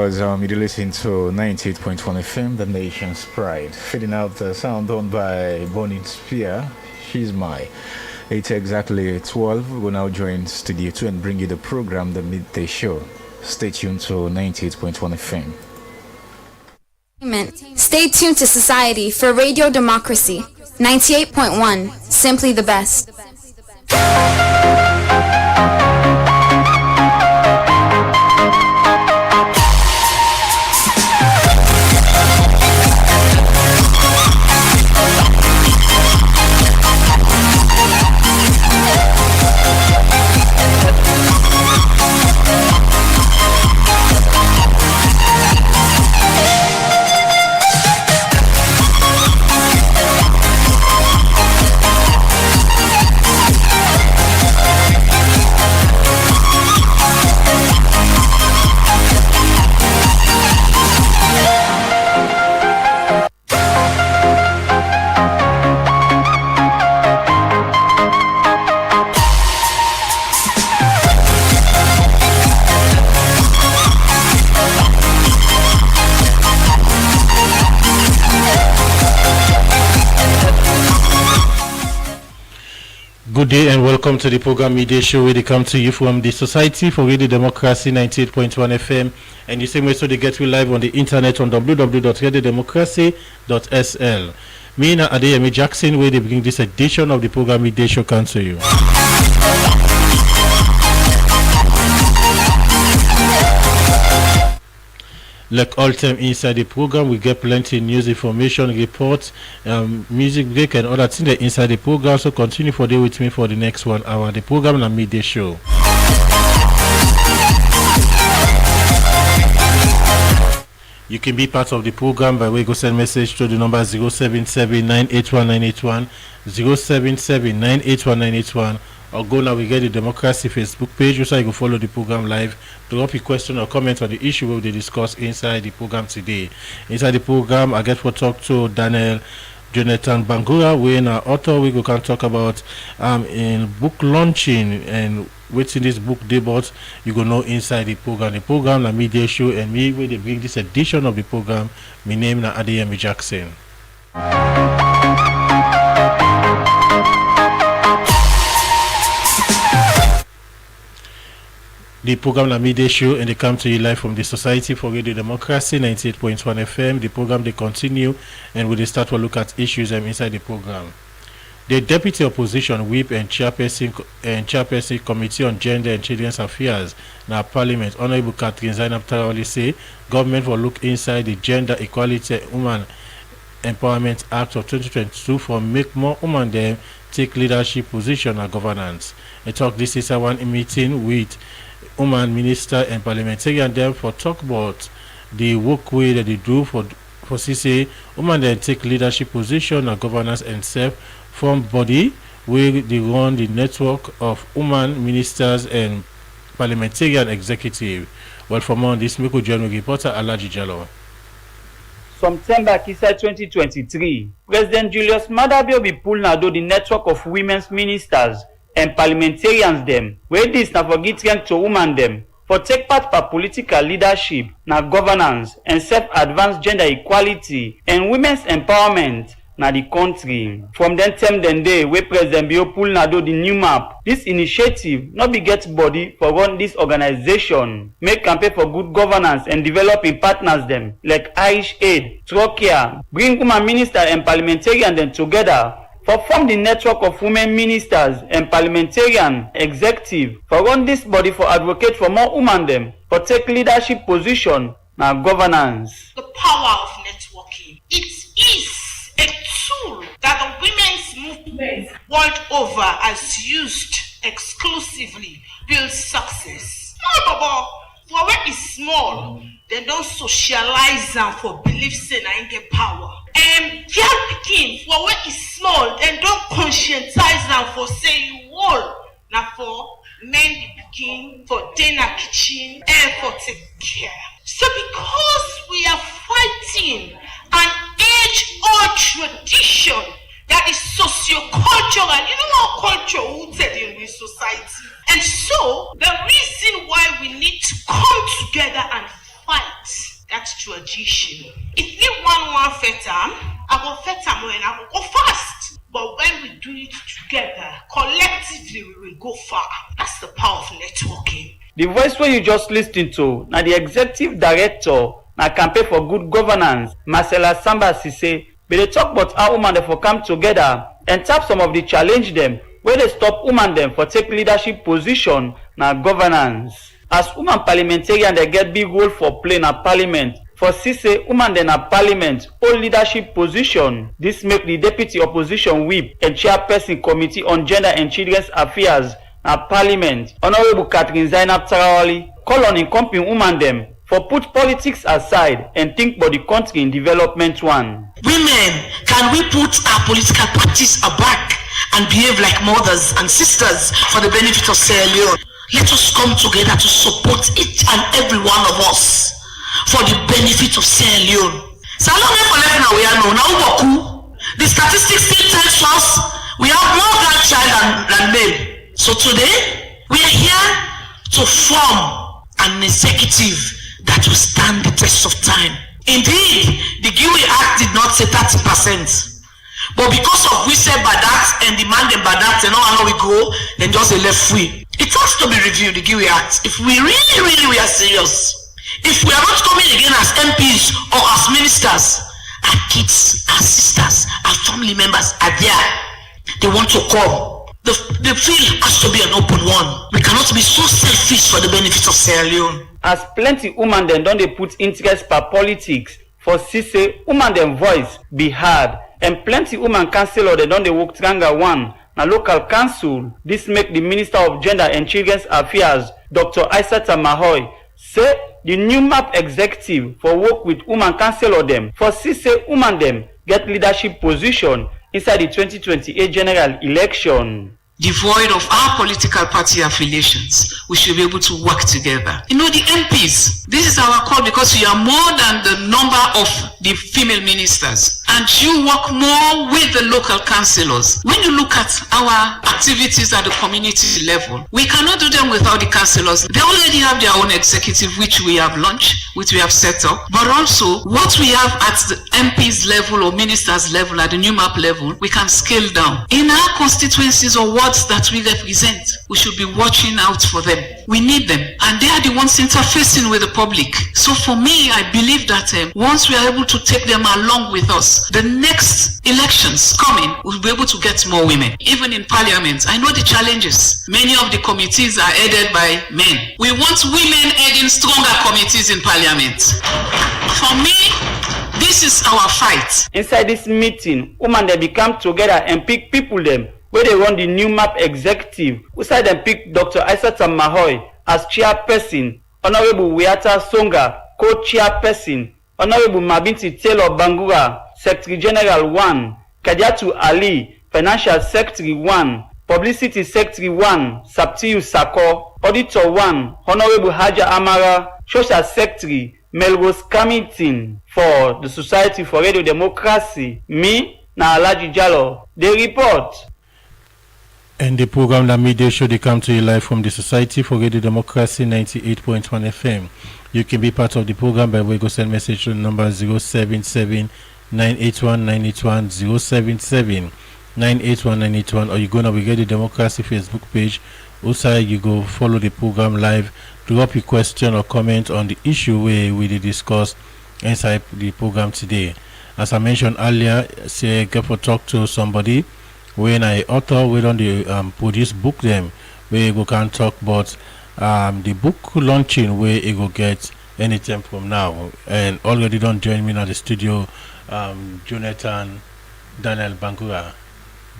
was you're listening to 98.1 FM, The Nation's Pride. Fading out the sound done by Bonnie Spear, She's My. It's exactly 12. We will now join Studio 2 and bring you the program, The Midday Show. Stay tuned to 98.1 FM. Stay tuned to Society for Radio Democracy. 98.1, simply the best. Good day and welcome to the program Midday Show, where they come to you from the Society for Radio Democracy 98.1 FM, and the same way so they get you live on the internet on www.radiodemocracy.sl. Me and Adeyemi Jackson, where they bring this edition of the program Midday Show come to you. Like all time inside the program, we get plenty news, information, reports, music break, and other things inside the program. So continue for day with me for the next 1 hour. The program and Midday Show. You can be part of the program by way go send message to the number 077-981-981, 077-981-981, or go now we get the Democracy Facebook page, so you can follow the program live. Drop a question or comment on the issue we will discuss inside the program today. Inside the program, I get to talk to Daniel Jonathan Bangura, we in our author. We can talk about in book launching and waiting this book debut. You go know inside the program. The program, the Midday Show, and me where they bring this edition of the program. My name is Adeyemi Jackson. The program La Midday Show, and they come to you live from the Society for Radio Democracy 98.1 FM. The program they continue, and we start to look at issues inside the program. The Deputy Opposition Whip and Chairperson Committee on Gender and Children's Affairs now Parliament, Honorable Catherine Zainab Tarawale, say government will look inside the Gender Equality and Women Empowerment Act of 2022 for make more women them take leadership position and governance. I talk this is one meeting with Women Minister and Parliamentarian them for talk about the work way that they do for CCA women then take leadership position and governance and self-formed body where they run the network of women ministers and parliamentarian executive. Well, for more on this, Miko General reporter Alaji Jalo. Some time back inside 2023, President Julius Maada Bio be pull now the network of women's ministers and parliamentarians them, where this na for give strength to women them, for take part for political leadership, na governance and self-advance gender equality and women's empowerment na the country. From then time then day, where President Bio pull na the new map, this initiative not be get body for run this organization, make campaign for good governance and developing partners them, like Irish Aid, Trocare, bring women minister and parliamentarian them together, for form the network of women ministers and parliamentarian executive, for run this body for advocate for more women them, for take leadership position na governance. The power of networking. It is a tool that the women's movement world over has used exclusively build success. No, Baba, for where is small, they don't socialize them for beliefs in get power. Girl picking for where is small, then don't conscientize them for say you all. Now for men picking for dinner kitchen and for take care. So because we are fighting an age-old tradition that is socio-cultural, you know what culture rooted in this society. And so the reason why we need to come together and fight and I will go fast. But when we do it together, collectively, we will go far. That's the power of networking. The voice wey you just lis ten to na the executive director na campaign for good governance Marcella Samba Sise bin dey talk about how women dem for come together and tap some of the challenge dem wey dey stop women dem for take leadership position na governance. As women parliamentarian dey get big role for play na parliament. For Sise, women dem na parliament hold leadership position. This make the deputy opposition whip and chairperson committee on gender and children's affairs na parliament Honourable Catherine Zainab Tarawali call on encompassing women dem for put politics aside and think about the country in development one. Women, can we put our political parties aback and behave like mothers and sisters for the benefit of Sierra Leone? Let us come together to support each and every one of us for the benefit of Sierra Leone. So long for left now we are now. The statistics still tells us we have more grandchild than men. So today we are here to form an executive that will stand the test of time. Indeed, the GIWI Act did not say 30%. But because of we said by that and demand them by that, and how we go, then just a left free. It has to be reviewed, the GIWI Act. If we really we are serious. If we are not coming again as MPs or as ministers, our kids, our sisters, our family members are there. They want to come. The field has to be an open one. We cannot be so selfish for the benefit of Sierra Leone. As plenty women dem don dey put interest per politics, for Sise, women dem voice be heard, and plenty women councillor dem don dey work triangle one na local council. This make the Minister of Gender and Children's Affairs, Dr. Aissata Mahoy, say the new map executive for work with women councillor dem for Sise women dem get leadership position inside the 2028 general election. Devoid of our political party affiliations, we should be able to work together. You know, the MPs, this is our call because we are more than the number of the female ministers. And you work more with the local councillors. When you look at our activities at the community level, we cannot do them without the councillors. They already have their own executive, which we have launched, which we have set up. But also, what we have at the MPs level or ministers level, at the new map level, we can scale down. In our constituencies or what that we represent, we should be watching out for them. We need them, and they are the ones interfacing with the public. So for me, I believe that once we are able to take them along with us, the next elections coming, we'll be able to get more women. Even in parliament, I know the challenges. Many of the committees are headed by men. We want women heading stronger committees in parliament. For me, this is our fight. Inside this meeting, women they become together and pick people them where they run the new map executive. Inside them pick Dr. Aissata Mahoy as chairperson, Honorable Wiata Songa co-chairperson, Honorable Mabinti Taylor Bangura Secretary General 1, Kadiatu Ali Financial Secretary 1, Publicity Secretary 1, Saptiu Sako, Auditor 1, Honorable Haja Amara, Social Secretary Melrose Camilton. For the Society for Radio Democracy, me na Alaji Jallo, they report. And the program The Media Show, they come to you live from the Society for Radio Democracy 98.1 FM. You can be part of the program by way go send message to the number 077 981 981 077 981 981, or you go navigate the Democracy Facebook page. Also, you go follow the program live, drop your question or comment on the issue where we discuss inside the program today. As I mentioned earlier, say get for talk to somebody when I author we don't produce book them where you can talk about the book launching where you go get anytime from now. And already don't join me in the studio, Jonathan Daniel Bangura.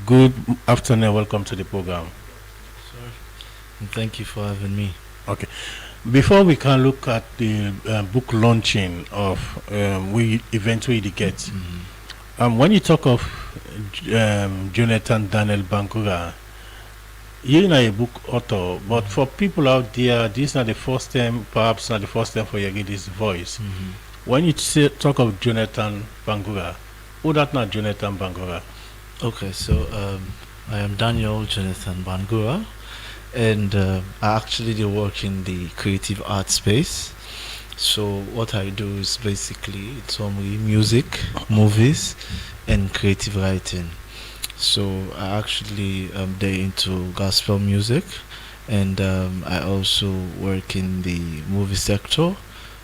Good afternoon, welcome to the program. And thank you for having me. Okay, before we can look at the book launching of we eventually get when you talk of Jonathan Daniel Bangura, you're not a book author, but for people out there, this is not the first time, perhaps not the first time for you to get this voice. When you talk of Jonathan Bangura, who that not Jonathan Bangura? Okay, so I am Daniel Jonathan Bangura, and I actually do work in the creative art space. So what I do is basically it's only music, movies, and creative writing. So I actually day into gospel music, and I also work in the movie sector.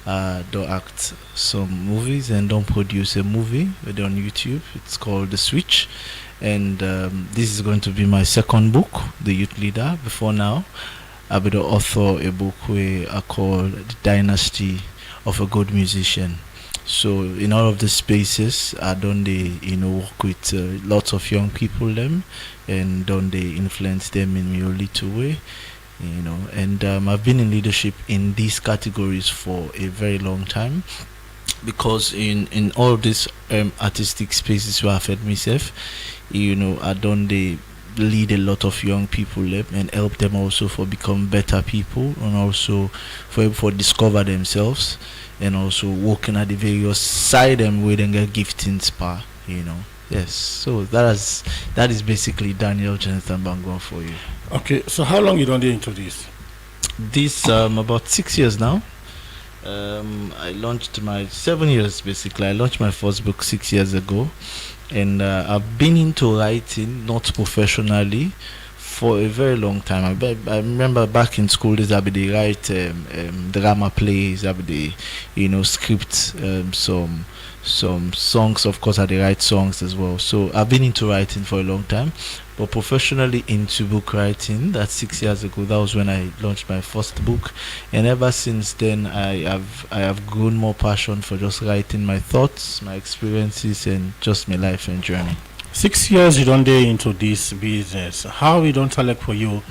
Don't act some movies and don't produce a movie on YouTube. It's called The Switch, and this is going to be my second book, The Youth Leader. Before now, I'll be the author a book where I call The Dynasty of a Good Musician. So in all of the spaces, I don't they work with lots of young people them, and don't they influence them in a little way. And I've been in leadership in these categories for a very long time, because in all these artistic spaces where I've had myself, I don't they lead a lot of young people and help them also for become better people, and also for discover themselves, and also working at the various side and where they get giftings power. Yes, so that is basically Daniel Jonathan Bangua for you. Okay, so how long you done into this? This about 6 years now. I launched my 7 years basically. I launched my first book 6 years ago, and I've been into writing, not professionally, for a very long time. I remember back in school days, I would write drama plays, I would script some songs. Of course, I write songs as well. So I've been into writing for a long time, but professionally into book writing, that's 6 years ago. That was when I launched my first book, and ever since then I have grown more passion for just writing my thoughts, my experiences, and just my life and journey. 6 years you don't day into this business. How we don't select for you?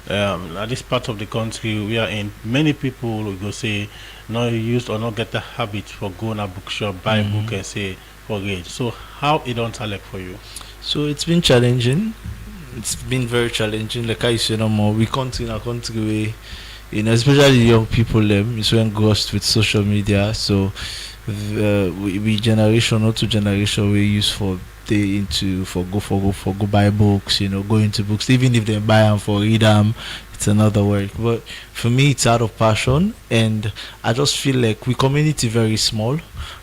At this part of the country we are in, many people will go say not used or not get the habit for going a bookshop, buy a book and say for read. So how it don't select for you? So it's been challenging. It's been very challenging. Like I say no more, we can't in a country where, especially young people is so engrossed with social media. So we generation or two generation we use for they into for go buy books, go into books, even if they buy them for read them, it's another work. But for me it's out of passion, and I just feel like we community very small,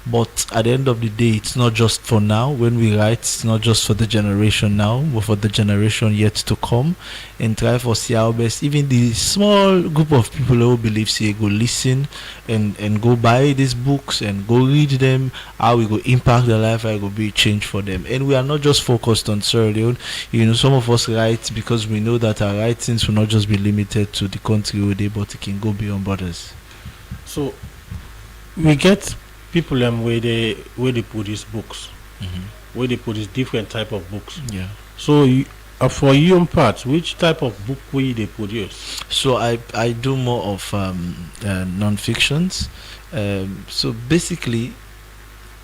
but at the end of the day it's not just for now. When we write, it's not just for the generation now, but for the generation yet to come, and try for see our best. Even the small group of people who believe say go listen and go buy these books and go read them, how we go impact their life, how it will be change for them. And we are not just focused on Sierra Leone. Some of us write because we know that our writings will not just be limited to the country where they, but it can go beyond borders. So we get people where they produce books, where they produce different type of books. Yeah. So for you on part, which type of book will they produce? So I do more of non-fictions. So basically,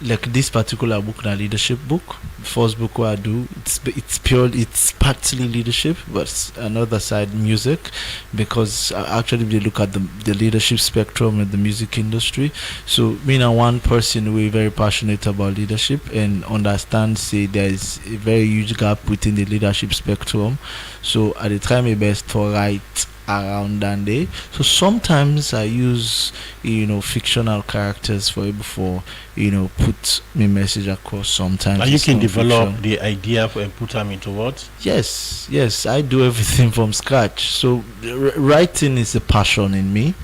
like this particular book, now leadership book, first book what I do, it's partly leadership, but another side music, because actually they look at the leadership spectrum in the music industry. So me and one person, we're very passionate about leadership and understand say there is a very huge gap within the leadership spectrum. So I try my best to write around that day. So sometimes I use fictional characters for put my message across. Sometimes and you can develop the idea and put them into words. Yes, I do everything from scratch. So writing is a passion in me.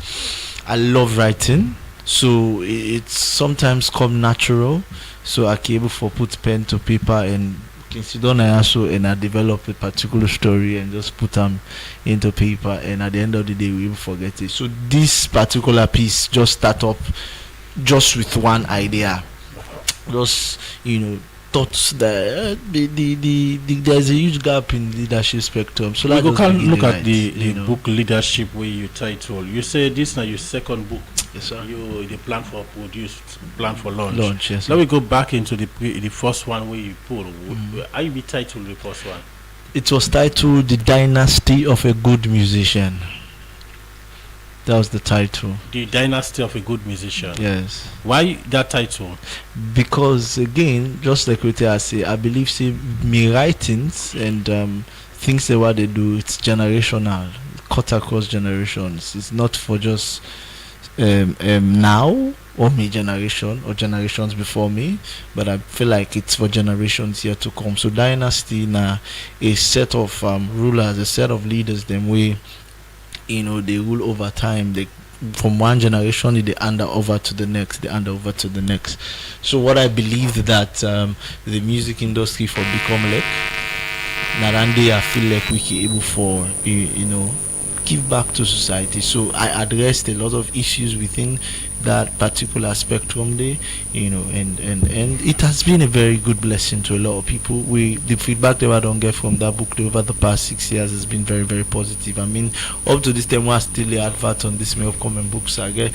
I love writing, so it's sometimes come natural. So I can able for put pen to paper and and I develop a particular story and just put them into paper, and at the end of the day we will forget it. So this particular piece just start up just with one idea, just thoughts that there's a huge gap in leadership spectrum. So we can look at the book leadership where you title. You say this now your second book. Yes, sir. You the plan for launch. Yes, now we go back into the first one where you pull. How you be titled the first one? It was titled The Dynasty of a Good Musician. That was the title. The Dynasty of a Good Musician. Yes. Why that title? Because again, just like what I say, I believe me writings and things that what they do, it's generational, cut across generations. It's not for just now, or my generation or generations before me, but I feel like it's for generations yet to come. So dynasty now a set of rulers, a set of leaders, them way, they rule over time. They from one generation they hand over to the next, So what I believe that the music industry for become like Narande, I feel like we can able for give back to society. So I addressed a lot of issues within that particular spectrum there, and it has been a very good blessing to a lot of people. The feedback that I don't get from that book over the past 6 years has been very, very positive. I mean, up to this time, we're still the advert on this May Upcoming books. I get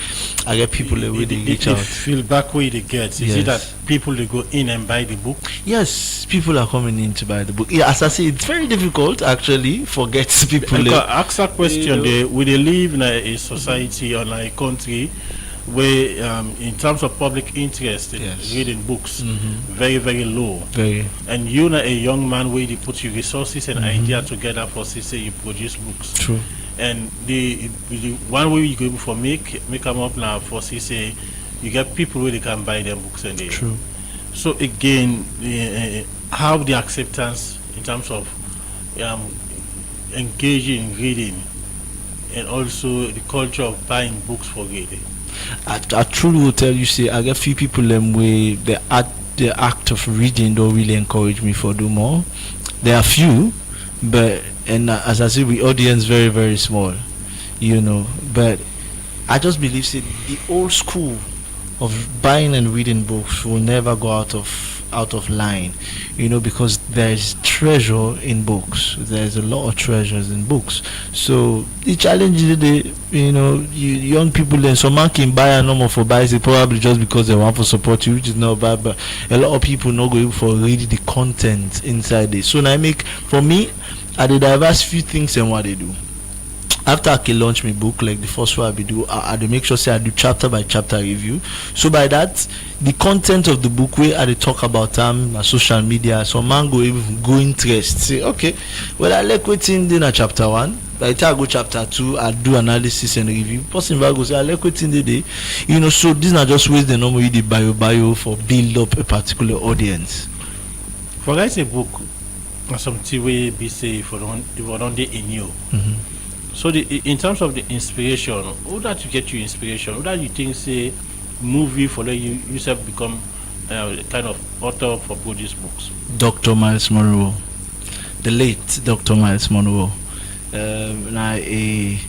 people where they reach out. Feedback where they get. Is it that people they go in and buy the book? Yes, people are coming in to buy the book. Yeah, as I say, it's very difficult actually for get people. Ask that question. We live in a society or a country where in terms of public interest in reading books, very, very low. And you're not a young man where you put your resources and idea together for say you produce books. True. And the one way you go for make them up now for say you get people where they can buy their books and they. True. So again, how the acceptance in terms of engaging in reading and also the culture of buying books for reading. I truly will tell you, say I get few people them way the act of reading don't really encourage me for do more. There are few, but as I say, we audience very, very small, But I just believe say the old school of buying and reading books will never go out of line, because there's treasure in books. There's a lot of treasures in books. So the challenge is the young people, then some man can buy a number for buys it probably just because they want to support you, which is not bad, but a lot of people not going for read the content inside it. So now for me I did diverse few things and what they do. After I can launch my book, like the first one I do make sure say I do chapter by chapter review. So by that, the content of the book where I talk about social media, so man go interest. Say, okay, well I like waiting in chapter 1. By the time I go chapter 2, I do analysis and review. Person will go say I like waiting the day. So these are just ways they normally the bio for build up a particular audience. For write a book, something way be say for on the in you. So in terms of the inspiration, who that you get your inspiration? Who that you think say movie for let you yourself become kind of author for produce books? Dr. Miles Monroe, the late Dr. Miles Monroe. Now he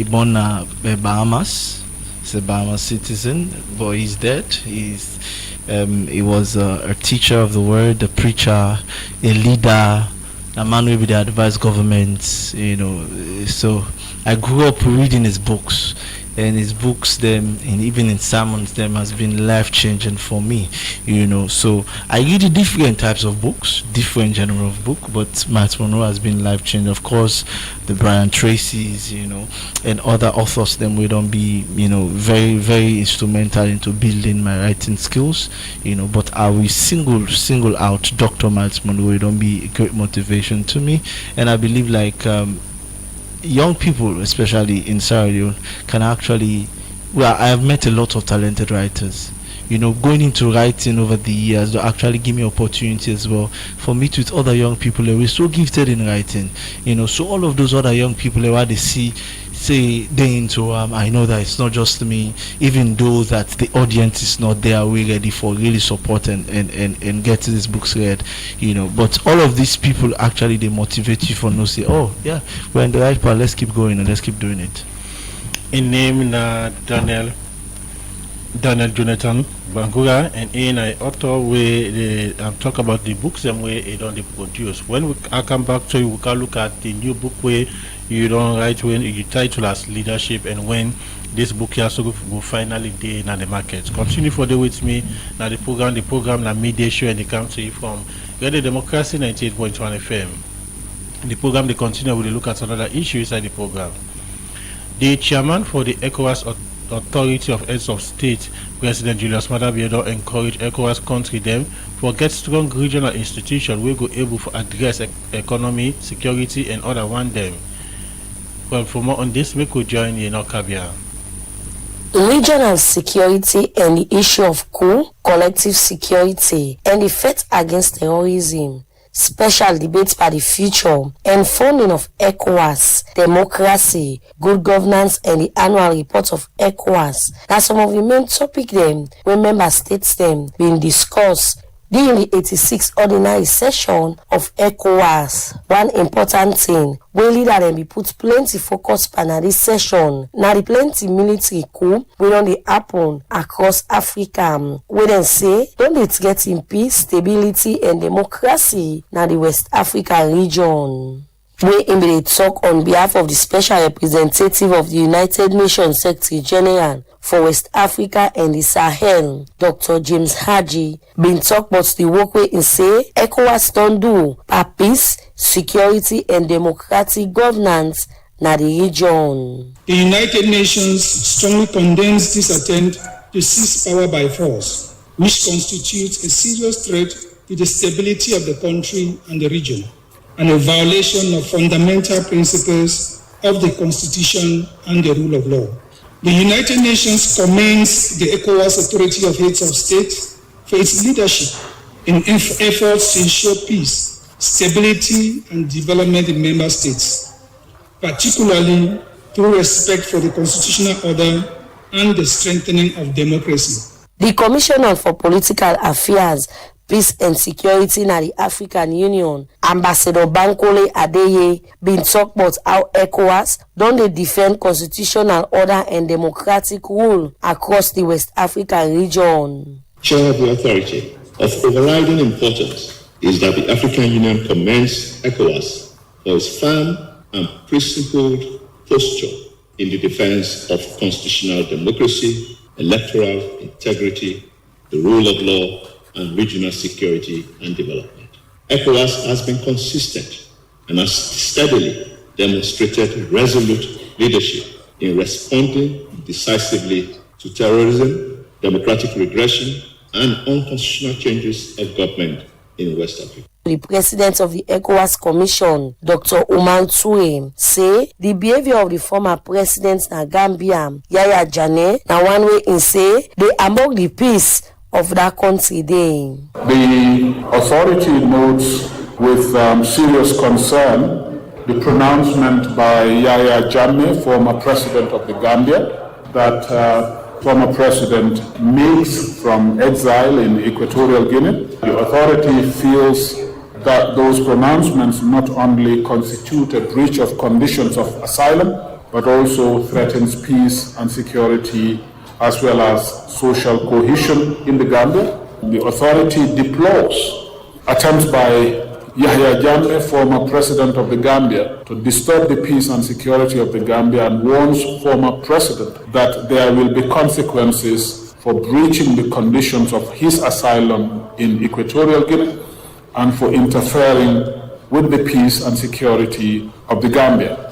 born Bahamas. He's a Bahamas citizen, but he's dead. He was a teacher of the word, a preacher, a leader. A man will be the advised government, So I grew up reading his books, and his books them, and even in sermons them, has been life changing for me, So I read different types of books, different genre of book, but Miles Monroe has been life changing. Of course, the Brian Tracy's, and other authors them we don't be, very, very instrumental into building my writing skills, But I will single out Dr. Miles Monroe. It don't be a great motivation to me, and I believe like. Young people, especially in Sierra Leone, can actually. Well, I have met a lot of talented writers. Going into writing over the years, they actually give me opportunity as well for meet with other young people who are so gifted in writing. So all of those other young people, where they say they into I know that it's not just me, even though that the audience is not there, we ready for really support and get these books read, but all of these people actually they motivate you for no say, oh yeah, we're in the right path, let's keep going and let's keep doing it. In name Daniel Jonathan Bangura, and in an author where they talk about the books and where they don't produce. When I come back to you, we can look at the new book where you don't write when you title as leadership, and when this book has to go finally day in the market. Continue for the with me now the program na midday show, and they come to you from Radio Democracy 98.1 FM. The program they continue with a look at another issue inside the program. The chairman for the ECOWAS Authority of Heads of State, President Julius Maada Bio, encourage ECOWAS country them for get strong regional institutions we go able to address economy, security, and other one them. Well, for more on this, we could join Yeno Kabia. Regional security and the issue of collective security and the fight against terrorism. Special debates by the future and funding of ECOWAS, democracy, good governance, and the annual report of ECOWAS. That's some of the main topic them when member states them being discussed during the 86th ordinary session of ECOWAS. One important thing, we leader them be put plenty focus on this session. Now the plenty military coup will don't dey happen across Africa. We then say, don't it get in peace, stability and democracy now the West Africa region. We in the talk on behalf of the Special Representative of the United Nations Secretary General for West Africa and the Sahel, Dr. James Haji, been talk about the work we in say ECOWAS don't do for peace, security and democratic governance na the region. The United Nations strongly condemns this attempt to seize power by force, which constitutes a serious threat to the stability of the country and the region, and a violation of fundamental principles of the Constitution and the rule of law. The United Nations commends the ECOWAS Authority of Heads of State for its leadership in efforts to ensure peace, stability, and development in member states, particularly through respect for the constitutional order and the strengthening of democracy. The Commissioner for Political Affairs, Peace and Security in the African Union, Ambassador Bankole Adeye, been talk about how ECOWAS don't they defend constitutional order and democratic rule across the West African region. Chair of the authority, of overriding importance is that the African Union commends ECOWAS for its firm and principled posture in the defense of constitutional democracy, electoral integrity, the rule of law, and regional security and development. ECOWAS has been consistent and has steadily demonstrated resolute leadership in responding decisively to terrorism, democratic regression, and unconstitutional changes of government in West Africa. The president of the ECOWAS Commission, Dr. Umar Toure, say the behavior of the former president na Gambia, Yahya Jammeh, na one way in say they among the peace of that country day. The authority notes with serious concern the pronouncement by Yahya Jammeh, former president of the Gambia, that former president makes from exile in Equatorial Guinea. The authority feels that those pronouncements not only constitute a breach of conditions of asylum, but also threatens peace and security as well as social cohesion in the Gambia. The authority deplores attempts by Yahya Jammeh, former president of the Gambia, to disturb the peace and security of the Gambia and warns former president that there will be consequences for breaching the conditions of his asylum in Equatorial Guinea and for interfering with the peace and security of the Gambia.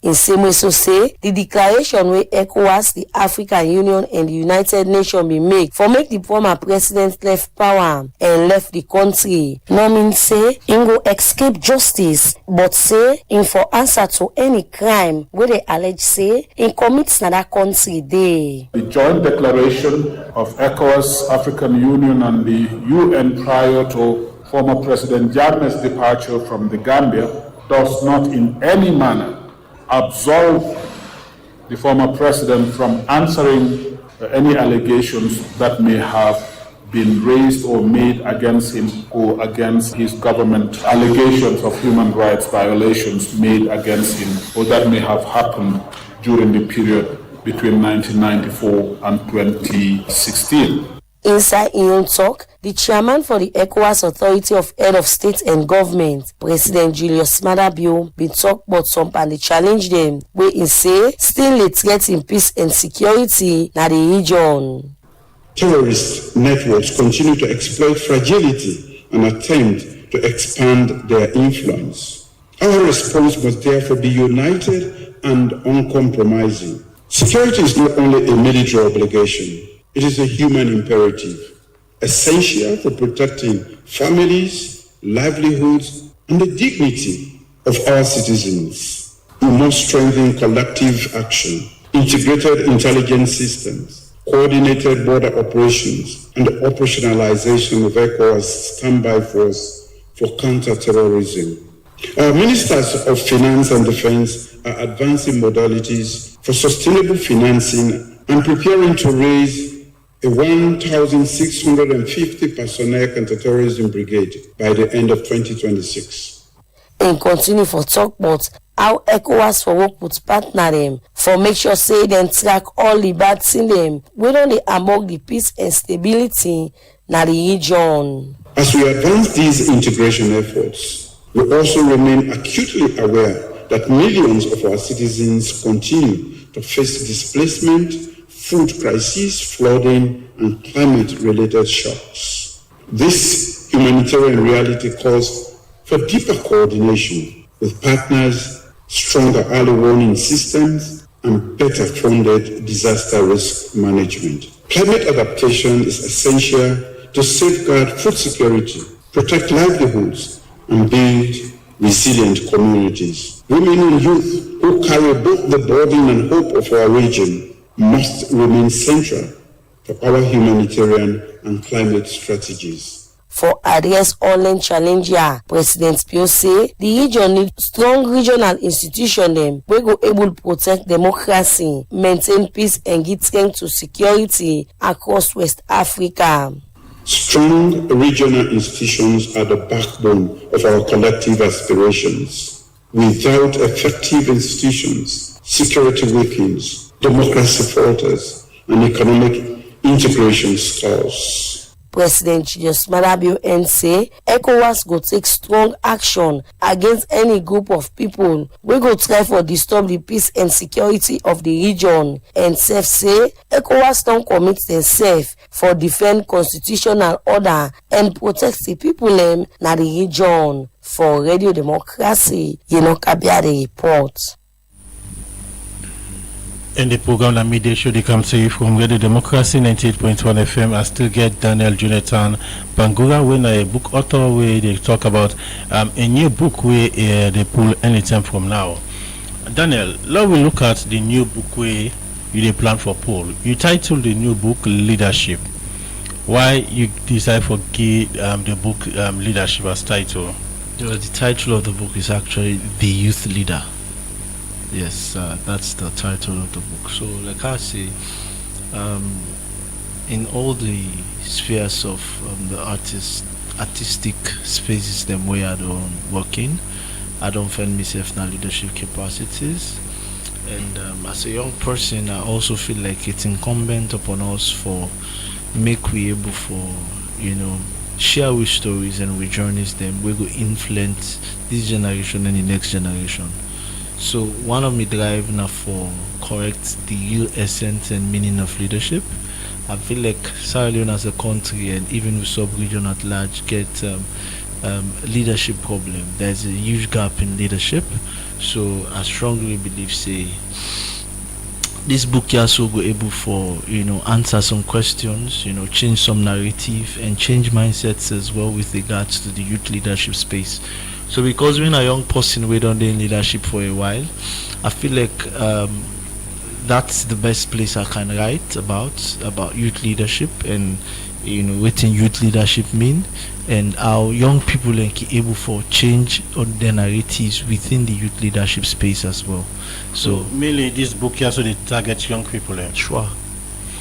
In same way, so say the declaration where ECOWAS, the African Union, and the United Nations be make for make the former president left power and left the country. No mean say in go escape justice, but say in for answer to any crime where they allege say in commits na that country day. The joint declaration of ECOWAS, African Union, and the UN prior to former President Jammeh's departure from the Gambia does not in any manner absolve the former president from answering any allegations that may have been raised or made against him or against his government, allegations of human rights violations made against him or that may have happened during the period between 1994 and 2016. Inside in talk, the chairman for the ECOWAS Authority of Head of State and Government, President Julius Maada Bio, been talk about some and they challenge them, where he say still a threat in peace and security na the region. Terrorist networks continue to exploit fragility and attempt to expand their influence. Our response must therefore be united and uncompromising. Security is not only a military obligation, it is a human imperative, essential for protecting families, livelihoods, and the dignity of our citizens. we must strengthen collective action, integrated intelligence systems, coordinated border operations, and the operationalization of ECOWAS standby force for counter-terrorism. Our ministers of finance and defense are advancing modalities for sustainable financing and preparing to raise a 1,650 personnel counter-terrorism brigade by the end of 2026. And continue for talk about how ECOWAS for work with partner them for make sure say them track all the bad thing them we don't dey among the peace and stability na the region. As we advance these integration efforts, we also remain acutely aware that millions of our citizens continue to face displacement, food crises, flooding, and climate-related shocks. This humanitarian reality calls for deeper coordination with partners, stronger early warning systems, and better funded disaster risk management. Climate adaptation is essential to safeguard food security, protect livelihoods, and build resilient communities. Women and youth who carry both the burden and hope of our region must remain central to our humanitarian and climate strategies. For address online challenge, President Pio say the region need strong regional institution them we go able to protect democracy, maintain peace, and give strength to security across West Africa. Strong regional institutions are the backbone of our collective aspirations. Without effective institutions, security weakens, democracy falters, and economic integration stalls. President Julius Maada Bio say ECOWAS go take strong action against any group of people we go try for disturb the peace and security of the region, and sef say ECOWAS don't commit themselves for defend constitutional order and protect the people in the region. For Radio Democracy, Kabia the report. In the program, the midday show, they come to you from Radio Democracy 98.1 FM. I still get Daniel Jonathan Bangura, when a book author where they talk about a new book where they pull anytime from now. Daniel, now we look at the new book where you plan for Paul. You titled the new book Leadership. Why you decide for give the book Leadership as title? The title of the book is actually The Youth Leader. Yes, that's the title of the book. So, like I say, in all the spheres of the artistic spaces them where I don't work in, I don't find myself in leadership capacities. And as a young person, I also feel like it's incumbent upon us for make we able for share with stories and with journeys them we go influence this generation and the next generation. So one of me drive now for correct the real essence and meaning of leadership. I feel like Sierra Leone as a country and even the sub-region at large get leadership problem. There's a huge gap in leadership. So I strongly believe say this book also go able for answer some questions, change some narrative and change mindsets as well with regards to the youth leadership space. So because when a young person we don't do leadership for a while, I feel like that's the best place I can write about youth leadership and what youth leadership mean and how young people are able for change on their narratives within the youth leadership space as well. So mainly this book also they target young people. Sure.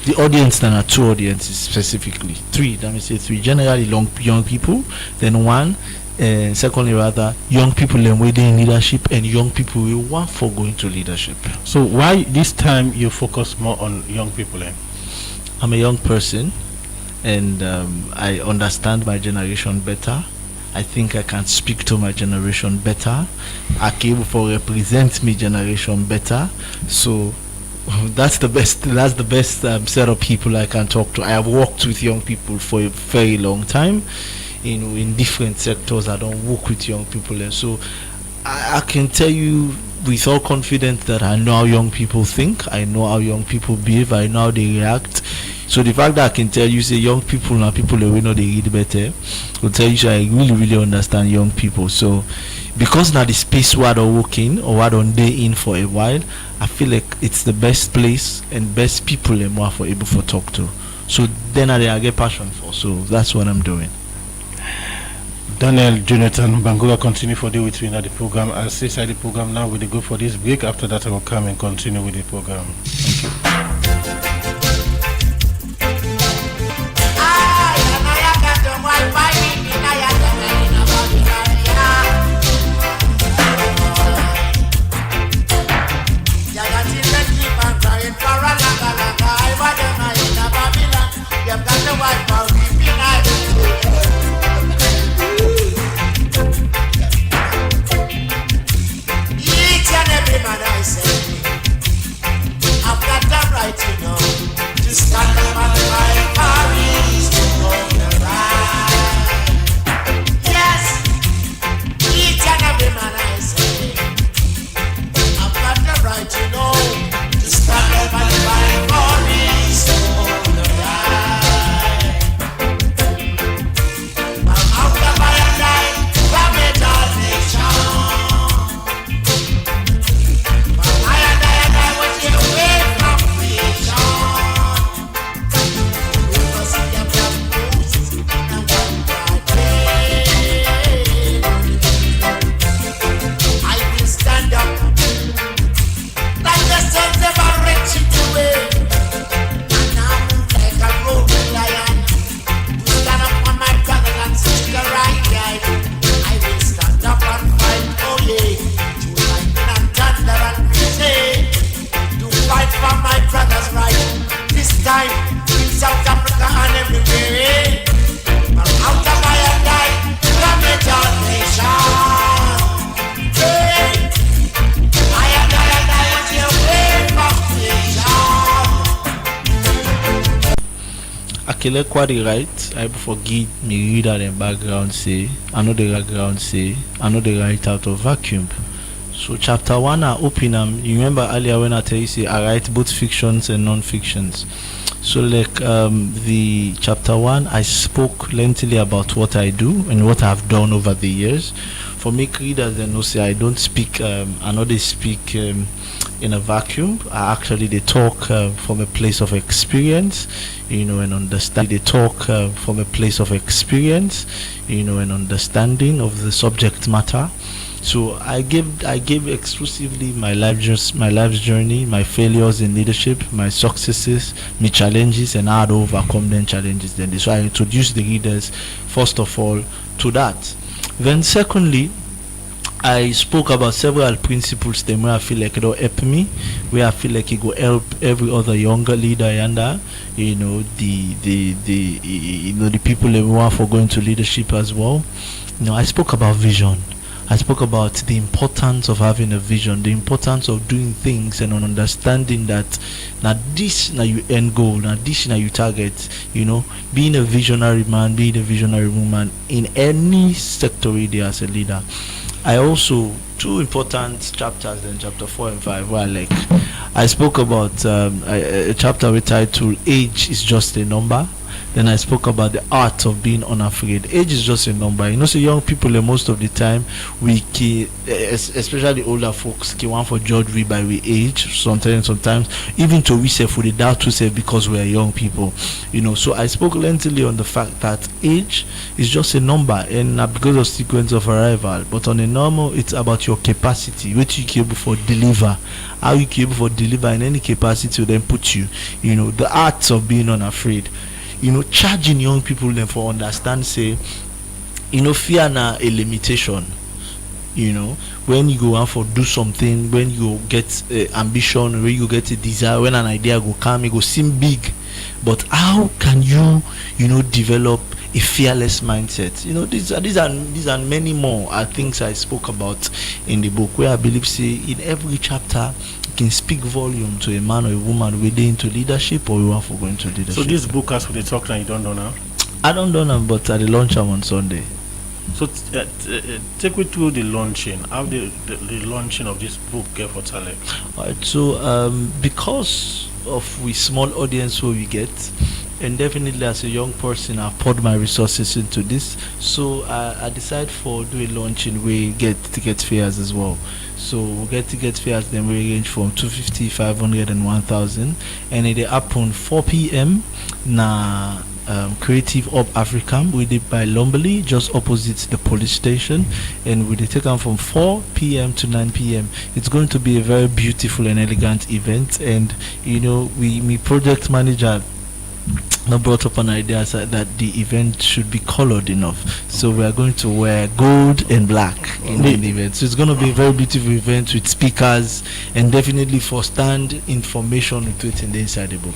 The audience then are two audiences specifically. Three, let me say three. Generally young people, then one. And secondly, rather, young people within leadership and young people who want for going to leadership. So why this time you focus more on young people? I'm a young person and I understand my generation better. I think I can speak to my generation better. I can able for represent my generation better. So that's the best set of people I can talk to. I have worked with young people for a very long time. In different sectors. I don't work with young people, and so I can tell you with all confidence that I know how young people think, I know how young people behave, I know how they react. So the fact that I can tell you, say young people and people that we know they read better, will tell you, I really understand young people. So because now the space where I don't work in or I don't day in for a while, I feel like it's the best place and best people and more for able to talk to. So then I get passion for. So that's what I'm doing. Daniel Jonathan Bangura continue for the with me in the program. I'll stay inside the program now. We'll go for this break. After that, I will come and continue with the program. Thank you. Quite right. I forgive me read out the background say I know the background say I know the right out of vacuum. So chapter 1 I open you remember earlier when I tell you say I write both fictions and non-fictions. So like the chapter 1 I spoke lengthily about what I do and what I've done over the years. For me readers they know say I don't speak I know they speak in a vacuum. I actually they talk from a place of experience, and understand. They talk from a place of experience, and understanding of the subject matter. So I give exclusively my life's journey, my failures in leadership, my successes, my challenges, and how to overcome them challenges. Then so I introduce the readers first of all to that. Then secondly, I spoke about several principles them where I feel like it'll help me, where I feel like it will help every other younger leader and the people that want for going to leadership as well. I spoke about vision. I spoke about the importance of having a vision, the importance of doing things and on understanding that now this now you end goal, now this now you target, being a visionary man, being a visionary woman in any sector really as a leader. I also two important chapters in chapter 4 and 5 where I spoke about a chapter with titled Age is Just a Number. Then I spoke about the art of being unafraid. Age is just a number. So young people, most of the time, we especially older folks, want for judge we by we age. Sometimes, even to we say for the doubt to say because we are young people. So I spoke lengthily on the fact that age is just a number, and not because of sequence of arrival. But on a normal, it's about your capacity, what you capable for deliver, how you capable for deliver in any capacity to then put you. The art of being unafraid. Charging young people then for understand say fear na a limitation. When you go out for do something, when you get ambition, when you get a desire, when an idea go come, it go seem big, but how can you develop a fearless mindset? These are many more things I spoke about in the book, where I believe say in every chapter can speak volume to a man or a woman whether into leadership or you want for going to leadership. So this book as we talk now, you don't know now? I don't know now, but at the launch on Sunday. So take me through the launching. How the launching of this book get for Talek? Alright, so because of we small audience who we get, and definitely as a young person I've poured my resources into this, so I decide for do a launching we get ticket fares as well. So we get ticket fares, then we range from 250, 500 and 1000, and it happen 4 p.m. na Creative Hub Africa. We did by Lomberley, just opposite the police station, and we take them from 4 p.m. to 9 p.m. It's going to be a very beautiful and elegant event, and me project manager brought up an idea that the event should be colored enough, so we are going to wear gold and black in the event. So it's going to be a very beautiful event with speakers and definitely first-hand information with it in the inside the book.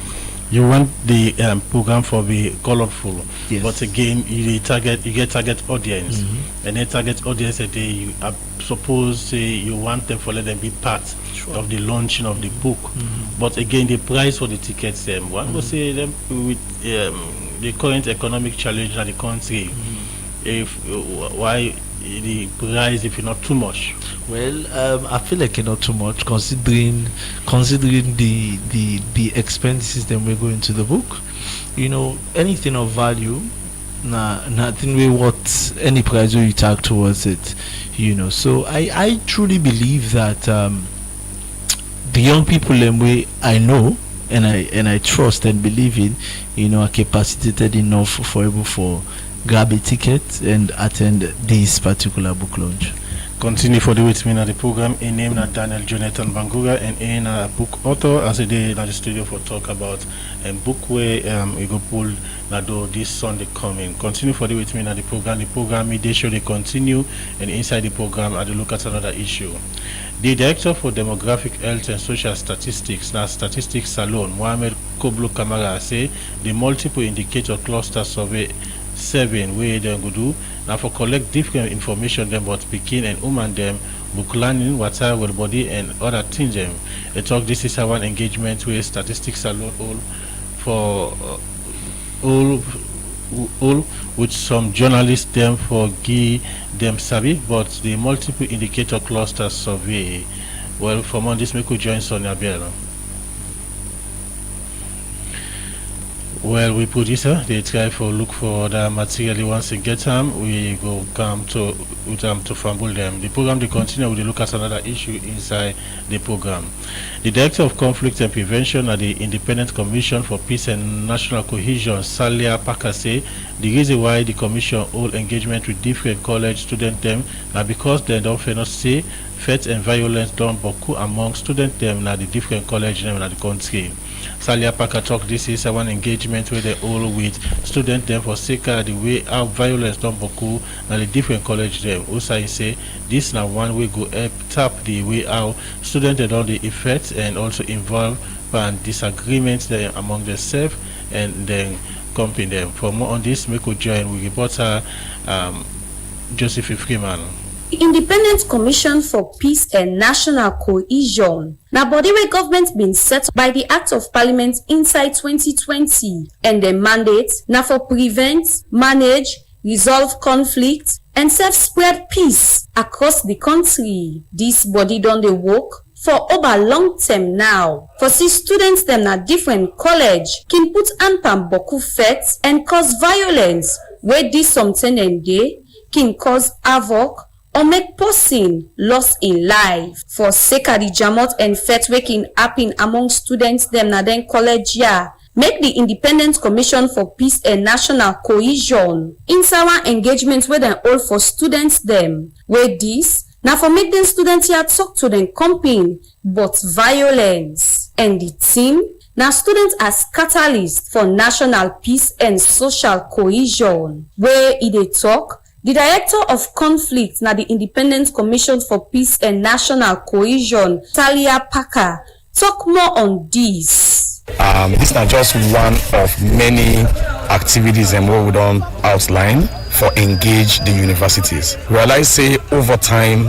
You want the program for be colorful, yes. But again, you get target audience, and then target audience you suppose you want them for let them be part of the launching of the book. But again, the price for the tickets, one will say them with the current economic challenge in the country, why the price if not too much? Well, I feel like not too much considering the expenses that we're going to the book. Anything of value, nothing we worth any price you tag towards it. So I truly believe that the young people I know and I trust and believe in, are capacitated enough for able for grab a ticket and attend this particular book launch. Continue for the with me in the program. A name na Daniel Jonathan Bangura, and in a book author as a day in the studio for talk about a book where we go pull na do this Sunday coming. Continue for the with me in the program. The program they show they continue, and inside the program I look at another issue. The Director for Demographic Health and Social Statistics, now Statistics Salon, Mohamed Koblo Kamara, say the multiple indicator cluster survey 7 where they go do now for collect different information them about Pekin and woman them, book learning, water, well body and other things them. They talk this is our engagement with Statistics Salon all with some journalists them for give them savvy, but the multiple indicator cluster survey. Well, from on this, we could join Sonia Biela. Well, we producer, they try for look for the material once they get them, we go come to fumble them. The program they continue with the look at another issue inside the program. The Director of Conflict and Prevention at the Independent Commission for Peace and National Cohesion, Salia Parker, say the reason why the commission hold engagement with different college students them now because they don't not say threats and violence done boku among students them now the different college them in the country. Salia Parker talk this is one engagement where they all with students them for sake of the way how violence done boku now the different college them. Also I say this now one way go help tap the way how students they on the effects and also involve and disagreements there among themselves and then company them. For more on this, we could join with reporter Joseph Freeman. The Independent Commission for Peace and National Cohesion na body where government been set by the Act of Parliament inside 2020, and the mandate na for prevent, manage, resolve conflict and self-spread peace across the country. This body don dey work for over long term now. For see students them na different college can put anpam boku fets and cause violence where this something and day can cause havoc or make person lost in life. For sake of the jamot and fet waking happen among students them na then college year, make the Independent Commission for Peace and National Cohesion inside one engagement where they all for students them, where this now for make them students here talk to them company but violence, and the team now students as catalyst for national peace and social cohesion. Where they talk, the Director of Conflict now the Independent Commission for Peace and National Cohesion, Salia Parker, talk more on this. This is not just one of many activities and what we don't outline for engage the universities. Realize say over time,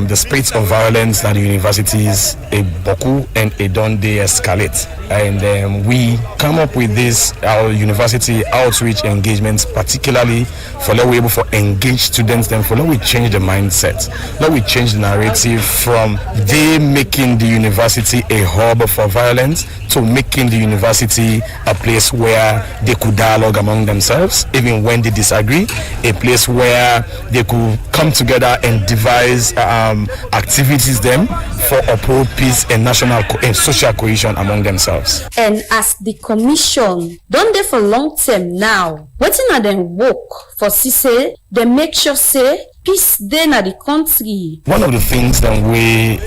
the spirits of violence at the universities, a boku and a donde escalate. And we come up with this, our university outreach engagements, particularly for let we able to engage students, then for let we change the mindset, let we change the narrative from they making the university a hub for violence to making the university a place where they could dialogue among themselves, even when they disagree, a place where they could come together and devise activities them for uphold peace and national and social cohesion among themselves. And as the commission don dey for long term now, wetin na dem work for say they make sure say peace dey na the country. One of the things that we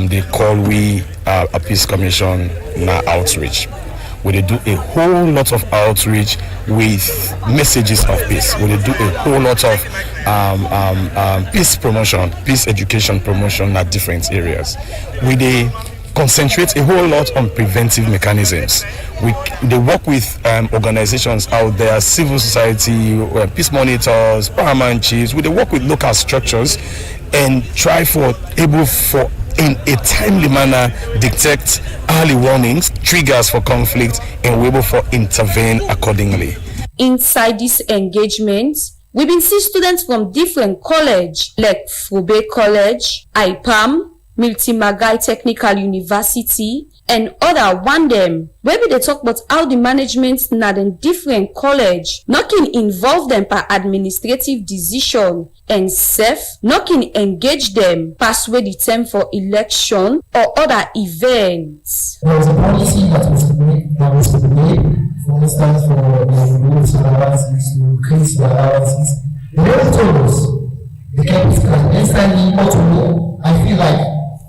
they call a peace commission na outreach. We do a whole lot of outreach with messages of peace. We do a whole lot of peace promotion, peace education promotion at different areas. We concentrate a whole lot on preventive mechanisms. They work with organizations out there, civil society, peace monitors, paramount chiefs. We work with local structures and try in a timely manner detect early warnings, triggers for conflict, and we're able to intervene accordingly. Inside this engagement, we've been seeing students from different colleges like Frobe College, IPAM, Milton Magai Technical University, and other one them, where we they talk about how the management na them different college knocking involve them per administrative decision and knocking engage them pass way the term for election or other events. There was a policy that was made, for instance, for the allowances to increase the allowances. They never told us. They kept it instantly auto. I feel like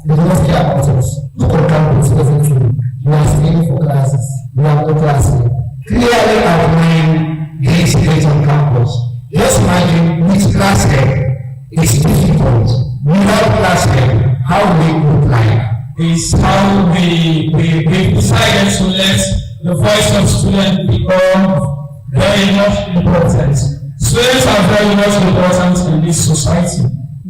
they don't care about us. Look on campus, doesn't true. We are studying for classes. We have no classes. Clearly outline the situation on campus. Just imagine which class head is difficult. Without class head, how we look like? Is how we decided to let the voice of students become very much important. Students are very much important in this society.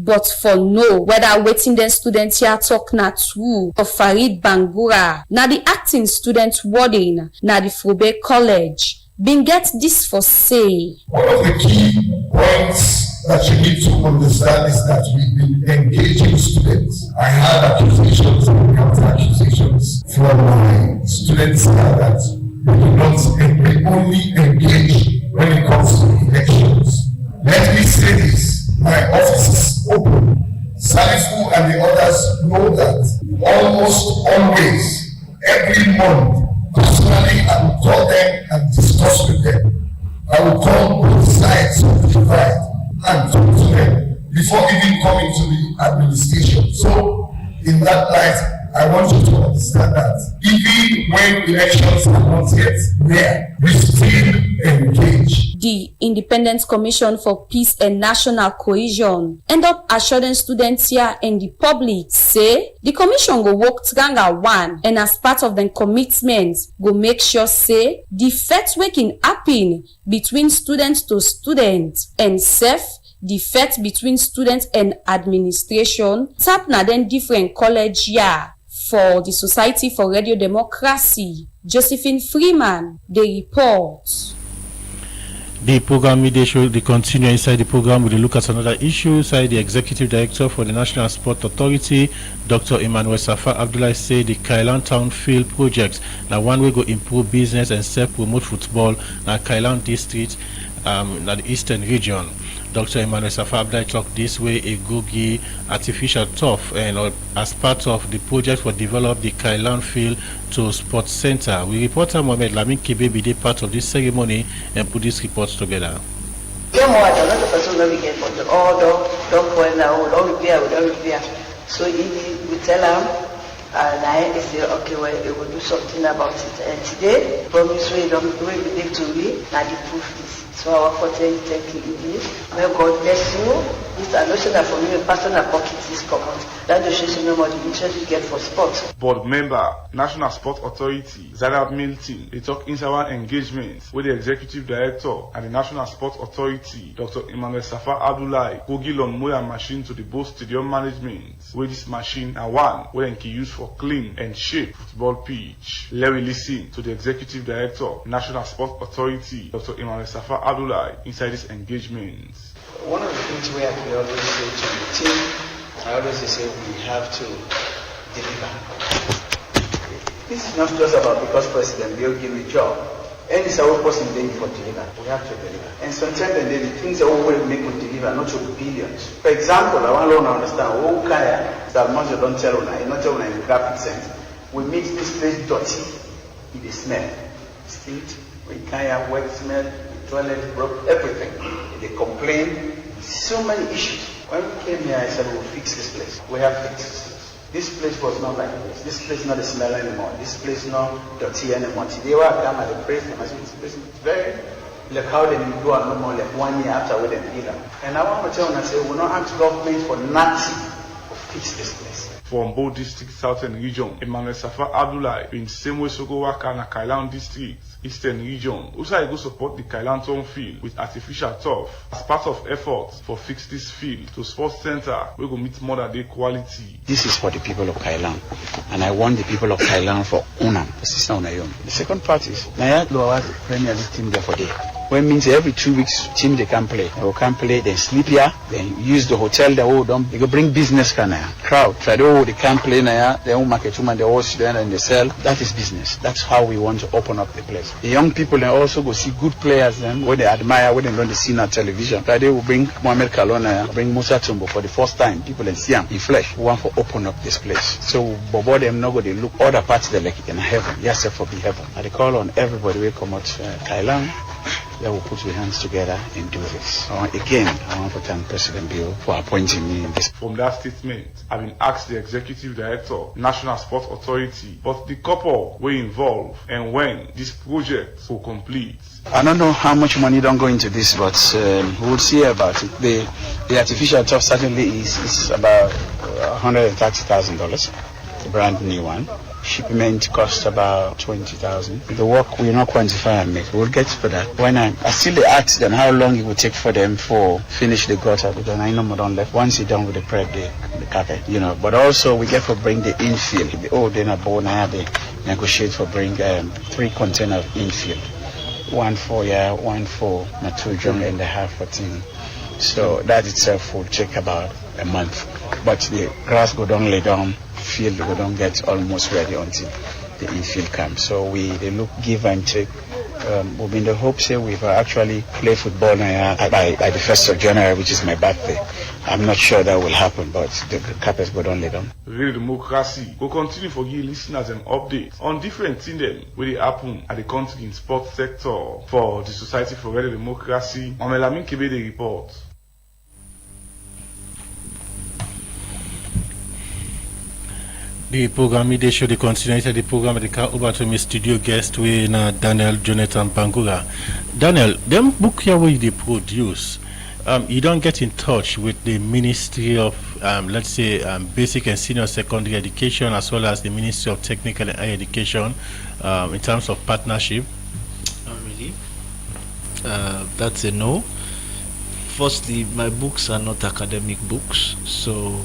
But for no, whether waiting then students here talk na true or Farid Bangura, na the acting student warden, na the Frobe College, been get this for say. One of the key points that you need to understand is that we've been engaging students. I had accusations and counter accusations from my students that we only engage when it comes to elections. Let me say this. My office is open. Salifu and the others know that almost always, every month, personally, I will call them and discuss with them. I will call both sides of the divide and talk to them before even coming to the administration. So, in that light, I want you to understand that even when elections are not yet there, we still engage. The Independent Commission for Peace and National Cohesion end up assuring students here and the public say the commission go work together one and as part of the commitment go make sure say the fact waking happen between students to students and the fact between students and administration tap na then different college year. For the Society for Radio Democracy, Josephine Freeman, they report. The program media show they continue inside the program with a look at another issue. Inside the executive director for the National Sport Authority, Dr. Emmanuel Safa Abdullah said the Kailan Town Field project now one way go improve business and self-promote football na Kailan district na the eastern region. Dr. Emmanuel Safa Abdullah talked this way a Gogi artificial turf and as part of the project for develop the Kailan Field to Sports Center. We reporter Mohamed Lamin Kebe be part of this ceremony and put these reports together. So we tell them and I say okay, well, we will do something about it. And today, promise we don't we believe to be now the proof is. So our 40 thank you, may God bless you. This I know that for me, personal pocket is common. That just shows you no more the interest you get for sport. Board member, National Sport Authority, Zainab Milton, they talk inside engagement with the Executive Director and the National Sport Authority, Dr. Emmanuel Safa Abdullahi, who give on Moya machine to the Bo Stadium management, where this machine and one where they can use for clean and shape football pitch. Let me listen to the Executive Director, National Sport Authority, Dr. Emmanuel Safa Abdullahi, inside this engagement. One of the things we always say to the team, I always say we have to deliver. This is not just about because President Bill give me a job. Any single person there for deliver. We have to deliver. And sometimes the things that we will make with deliver, not to billions. For example, I want to understand, oh, Kaya, that much you don't tell you, not tell you in the graphic sense. We make this place dirty, it smell. Stinky, with Kaya, wet smell, toilet broke, everything. They complain, so many issues. When we came here, I said, we'll fix this place. We have fixed this. This place was not like this. This place not a smell anymore. This place not dirty anymore. Today, when I come and I praise them, I say, this place is very, like how they do no more like 1 year after we didn't heal them. And I want to tell them, I say, we'll not ask government for nothing to fix this place. From Bo District, Southern Region, Emmanuel Safa Abdullahi, in the same way Sogowaka and Kailan District, Eastern Region, also I go support the Kailan Town field with artificial turf as part of efforts for fix this field to sports center we go meet modern day quality. This is for the people of Kailan, and I want the people of Kailan for Unam. The second part is Naya Loa Premier League team there for day. When means every 2 weeks team they can play. They can play, then sleep here, then use the hotel, they will they go bring business crowd. Try to they can't play now, they won't market woman, they all student and they sell. That is business. That's how we want to open up the place. The young people they also go see good players then where they admire, where they don't see on television. Friday will bring Mohamed Kalona, bring Musa Tumbo for the first time. People in see him in flesh. We want to open up this place. So Bobo them not go they look other parts they like in heaven. Yes, for be heaven. I call on everybody will come out Kailan. They will put your hands together and do this. Again, I want to thank President Bill for appointing me in this. From that statement, I've been asked the Executive Director, National Sports Authority, but the couple were involved and when this project will complete. I don't know how much money don't go into this, but we'll see about it. The artificial turf certainly is about $130,000, the brand new one. Shipment cost about 20,000. The work we not quantify and make. We'll get for that. When I still ask them how long it will take for them for finish the gutter because I know more don't left. Once you're done with the prep, the carpet, But also we get for bring the infield. Then a bone I have to negotiate for bring 3 containers of infield. 1 for one for my 2 drum and a half for team. So that itself will take about a month. But the grass go down, lay down, field we don't get almost ready until the infield comes. So they look give and take. We've in the hopes here we've actually play football by the 1st of January, which is my birthday. I'm not sure that will happen, but the carpets go down lay down. Radio Democracy will continue for you listeners an update on different things them where they happen at the country in sports sector. For the Society for Radio Democracy, Omelamin Kebe the report. The program midday show the continuation the program the car over to my studio guest we na Daniel Jonathan Bangura. Daniel, them book here where they produce. You don't get in touch with the Ministry of let's say basic and senior secondary education as well as the Ministry of Technical and Higher Education in terms of partnership? Not really. That's a no. Firstly, my books are not academic books, so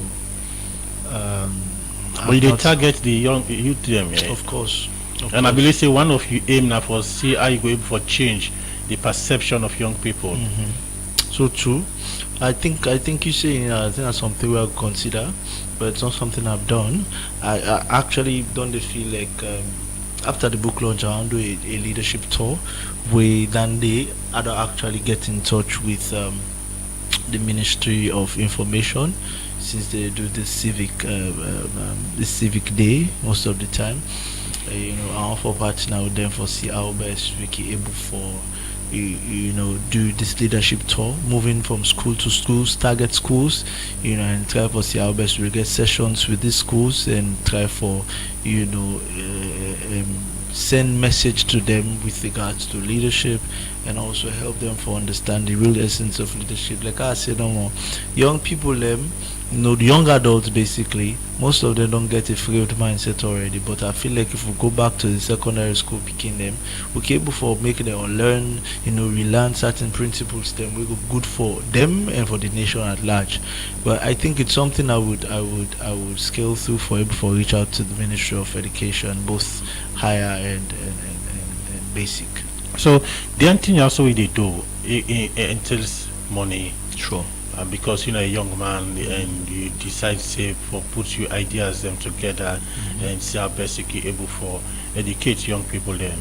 but they target the young youth them, yeah? Of course. I believe say one of you aim now for see how you go able for change the perception of young people. So true. I think you say I think that's something we'll consider, but it's not something I've done. I actually don't feel like after the book launch I want to do a leadership tour where then they actually get in touch with the Ministry of Information, since they do the civic day most of the time. Our for partner with them for see how best we can able for do this leadership tour, moving from school to schools, target schools, and try for see how best we get sessions with these schools and try for send message to them with regards to leadership and also help them for understand the real essence of leadership. Like I said, no more young people, the young adults basically, most of them don't get a fluid mindset already. But I feel like if we go back to the secondary school picking them, we're able for making them learn, relearn certain principles. Then we go good for them and for the nation at large. But I think it's something I would scale through for reach out to the Ministry of Education, both higher and basic. So the other thing also they do it entails money. Sure. Because a young man and you decide say for put your ideas them together and see how best you able for educate young people them.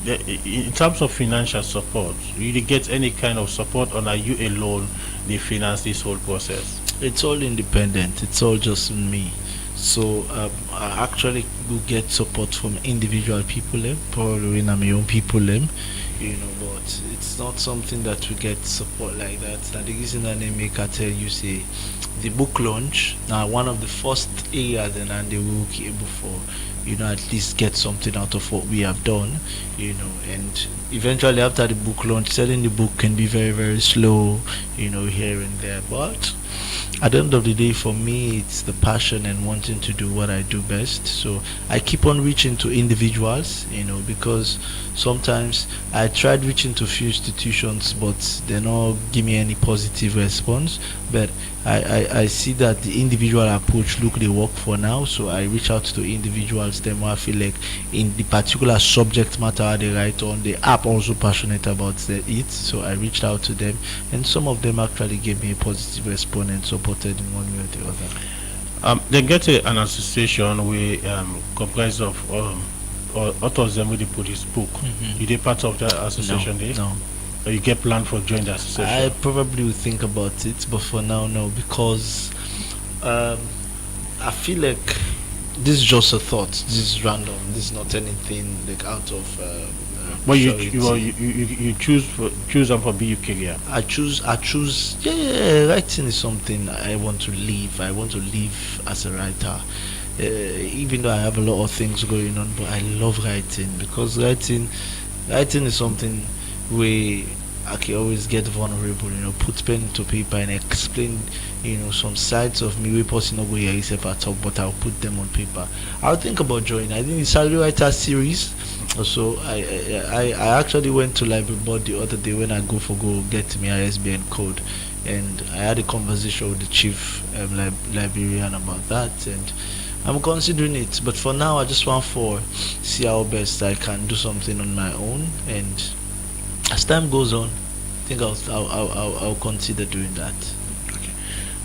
In terms of financial support, do you get any kind of support, or are you alone they finance this whole process? It's all independent. It's all just me. So I actually do get support from individual people, probably when I'm my own people, but it's not something that we get support like that. Now the reason I make I tell you say the book launch now one of the first areas and they will be able for at least get something out of what we have done, and eventually after the book launch, selling the book can be very, very slow, here and there. But at the end of the day, for me, it's the passion and wanting to do what I do best. So I keep on reaching to individuals, because sometimes I tried reaching to a few institutions, but they don't give me any positive response. But I see that the individual approach they work for now. So I reach out to individuals, them I feel like in the particular subject matter they write on, the app also passionate about it. So I reached out to them, and some of them actually gave me a positive response and supported in one way or the other. They get an association we comprised of authors them with put this book. You they part of the association? No. Or you get planned for join the association? I probably will think about it, but for now no, because I feel like this is just a thought. This is random. This is not anything like out of. Well, you choose them for BU career. I choose. Yeah, writing is something I want to live. I want to live as a writer. Even though I have a lot of things going on, but I love writing, because writing is something where I can always get vulnerable, put pen to paper and explain, some sides of me. We possibly not go here if I talk, but I'll put them on paper. I'll think about joining. I think the Salary Writer series. So I actually went to Library Board the other day when I go get my ISBN code, and I had a conversation with the chief librarian about that, and I'm considering it. But for now, I just want to see how best I can do something on my own, and as time goes on, I think I'll consider doing that. Okay.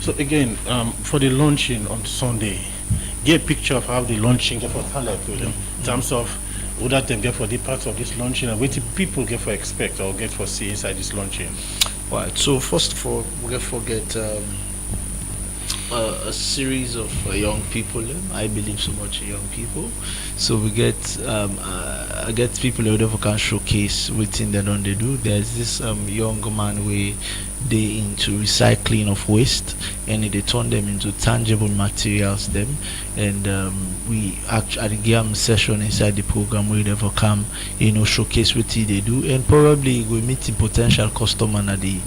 So again, for the launching on Sunday, get a picture of how the launching for talent in terms of what that them get for the parts of this launching, and what the people get for expect or get for see inside this launching. Right. So first of all, we get forget a series of young people. I believe so much in young people. So we get I get people who can showcase within the they do. There's this young man where they into recycling of waste, and they turn them into tangible materials them, and we actually give them a session inside the program where they come showcase what they do, and probably we meet the potential customer at the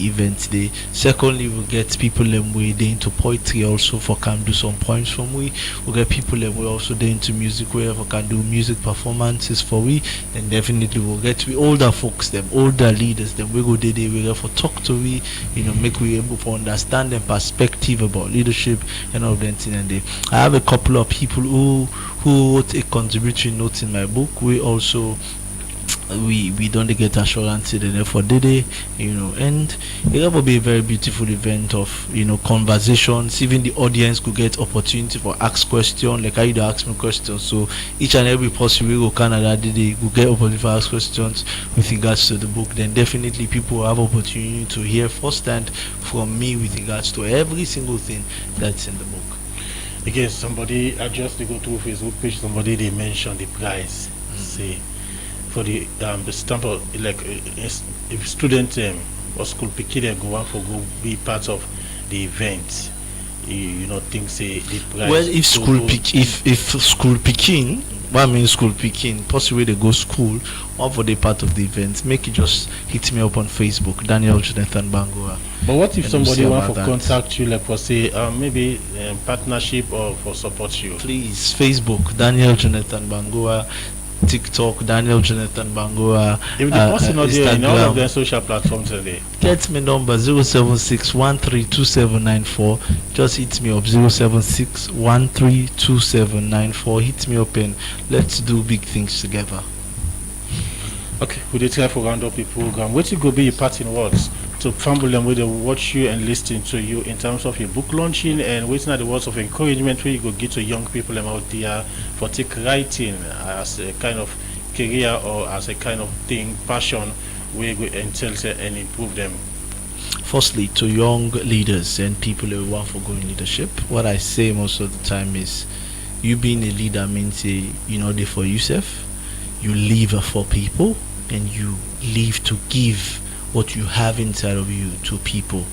event day. Secondly, we get people where they into poetry also for can do some poems from we get people we also they into music where we can do music performances for we, and definitely we'll get older folks them, older leaders them, we go there we for talk to we make we able to understand their perspective about leadership and all that thing. And I have a couple of people who wrote a contributory note in my book. We also we don't get assurance for the day, and it will be a very beautiful event of conversations. Even the audience could get opportunity for ask questions, like I ask me questions. So each and every person we go Canada they will get opportunity for ask questions with regards to the book. Then definitely people will have opportunity to hear firsthand from me with regards to every single thing that's in the book. Again, somebody I just go through Facebook page. Somebody they mentioned the price. Say. For the stamp of like if student or school picking go be part of the event, think say the price. Well, if school picking I mean school picking, possibly they go school, or for the part of the event, make it just hit me up on Facebook, Daniel Jonathan Bangura. But what if And somebody we'll see want to about that. contact you, like for say maybe partnership or for support you? Please, Facebook, Daniel Jonathan Bangura, TikTok, Daniel Jonathan Bangura, If the person not there in all of Instagram. their social platforms today. Get me number 076132794. Just hit me up 076132794. Hit me up and let's do big things together. Okay, we did try for round up the program. What you go be your parting words to family and where they watch you and listen to you in terms of your book launching, and waiting at the words of encouragement where you go give to young people out there for take writing as a kind of career or as a kind of thing, passion where you go entail and improve them. Firstly, to young leaders and people who want for going leadership, what I say most of the time is, you being a leader means you're not there for yourself. You live for people, and you live to give what you have inside of you to people.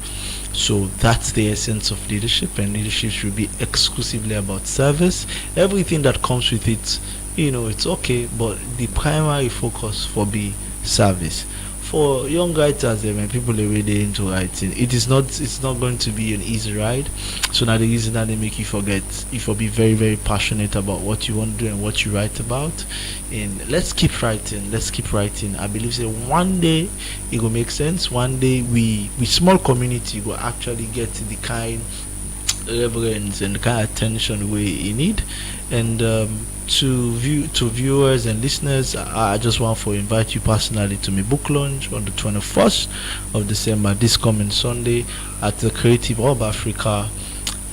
So that's the essence of leadership, and leadership should be exclusively about service. Everything that comes with it, it's okay, but the primary focus for be service. For young writers and people are really into writing, it's not going to be an easy ride. So now the reason that they make you forget, if you be very, very passionate about what you want to do and what you write about, and let's keep writing. I believe that one day it will make sense. One day we small community will actually get the kind reverence and the kind of attention we need. And to viewers and listeners, I just want to invite you personally to my book launch on the 21st of December, this coming Sunday, at the Creative Hub Africa,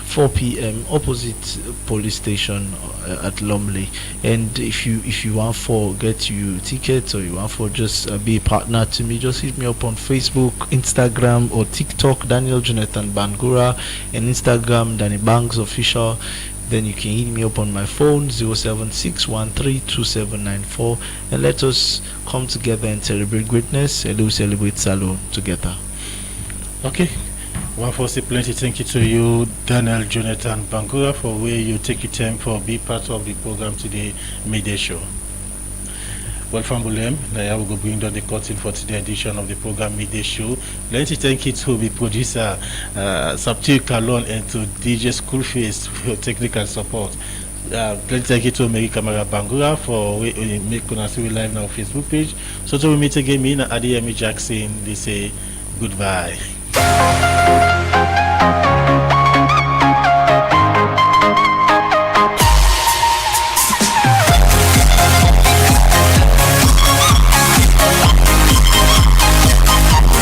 4 p.m. opposite police station at Lumley. And if you want for get you tickets, or you want for just be a partner to me, just hit me up on Facebook, Instagram, or TikTok, Daniel Jonathan Bangura, and Instagram, Danny Banks Official. Then you can hit me up on my phone 076132794, and let us come together and celebrate greatness, and we'll celebrate Salon together. Okay. One for say plenty thank you to you, Daniel Jonathan Bangura, for where you take your time for be part of the program today, Midday Show. Well, Fambulem, now we go bring down the curtain for today's edition of the program Midday Show. Let me thank you to the producer, Sabti Kalon, and to DJ Schoolface for technical support. Let me thank you to Mary Camara Bangura for make us see live now on Facebook page. So till we meet again, me and Adiyemi Jackson, they say goodbye.